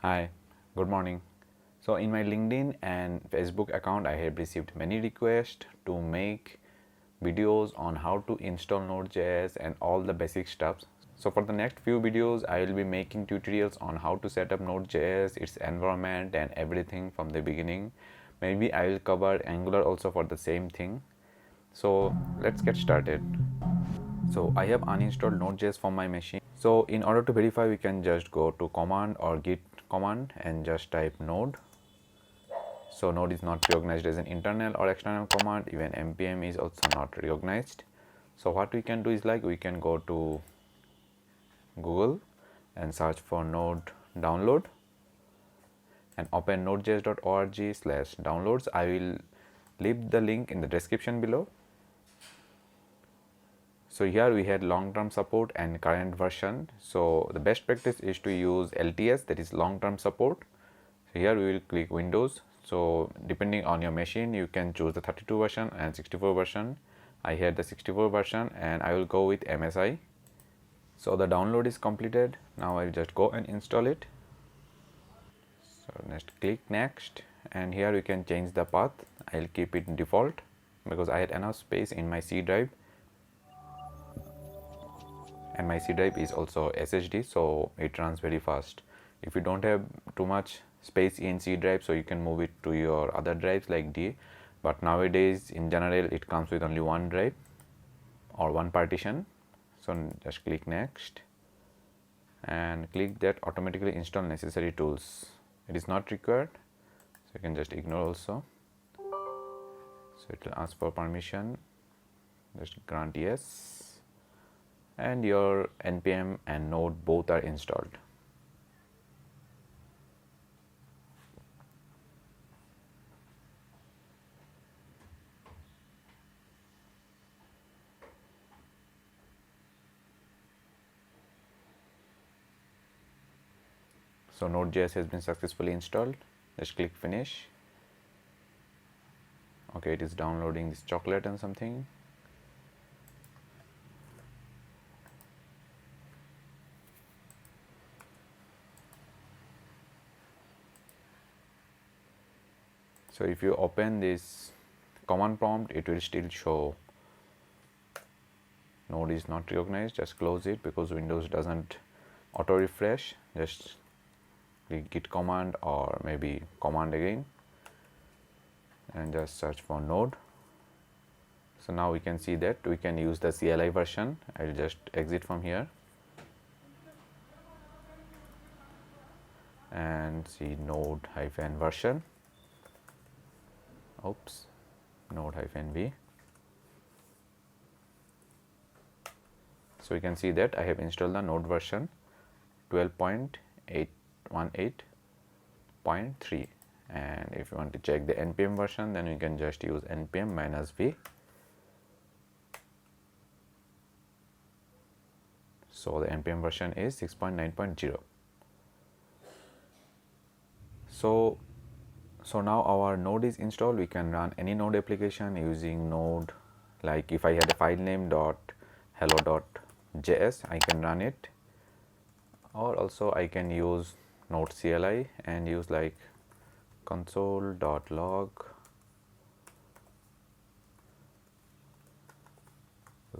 Hi, good morning. So in my LinkedIn and Facebook account, I have received many requests to make videos on how to install Node.js and all the basic stuff. So for the next few videos, I will be making tutorials on how to set up Node.js, its environment and everything from the beginning. Maybe I will cover Angular also for the same thing. So let's get started. So I have uninstalled Node.js from my machine. So in order to verify, we can just go to command or git command and just type node. So node is not recognized as an internal or external command. Even npm is also not recognized. So what we can do is like we can go to Google and search for node download and open nodejs.org/downloads. I will leave the link in the description below. So here we had long-term support and current version. So the best practice is to use LTS, that is long-term support. So here we will click Windows. So depending on your machine, you can choose the 32 version and 64 version. I had the 64 version and I will go with MSI. So the download is completed. Now I will just go and install it. So next click next, and here we can change the path. I will keep it default because I had enough space in my C drive. And my C drive is also SSD, so it runs very fast. If you don't have too much space in C drive, so you can move it to your other drives like D, but nowadays in general it comes with only one drive or one partition. So just click next and click that automatically install necessary tools. It is not required, so you can just ignore also. So it will ask for permission, just grant yes, and your npm and node both are installed. So Node.js has been successfully installed. Just click finish. Okay, it is downloading this chocolate and something. So if you open this command prompt, it will still show node is not recognized. Just close it because Windows doesn't auto refresh. Just click git command or maybe command again and just search for node. So now we can see that we can use the CLI version. I will just exit from here and see node-version. Oops, node-v. So you can see that I have installed the node version 12.818.3, and if you want to check the npm version, then you can just use npm -v. So the npm version is 6.9.0. So now our node is installed. We can run any node application using node. Like if I had a file name .hello.js, I can run it, or also I can use node CLI and use like console.log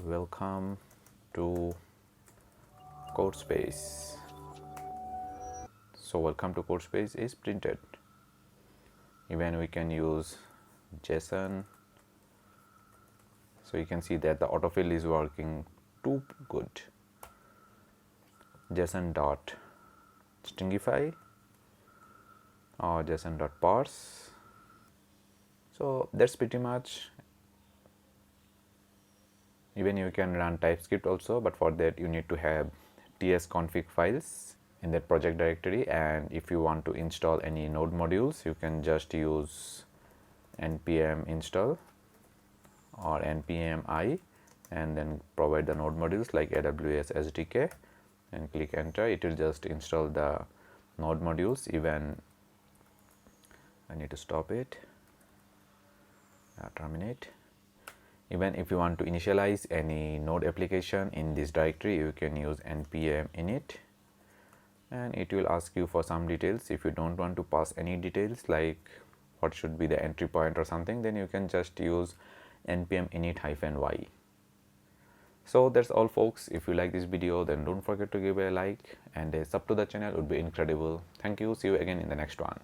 welcome to code space. So welcome to code space is printed. Even we can use JSON. So you can see that the autofill is working too good. JSON.stringify or JSON.parse. So that's pretty much. Even you can run TypeScript also, but for that you need to have tsconfig files in that project directory, and if you want to install any node modules, you can just use npm install or npm I and then provide the node modules like AWS SDK and click enter. It will just install the node modules. Even I need to stop it, terminate. Even if you want to initialize any node application in this directory, you can use npm init and it will ask you for some details. If you don't want to pass any details like what should be the entry point or something, then you can just use npm init-y. So that's all folks. If you like this video, then don't forget to give it a like, and a sub to the channel would be incredible. Thank you. See you again in the next one.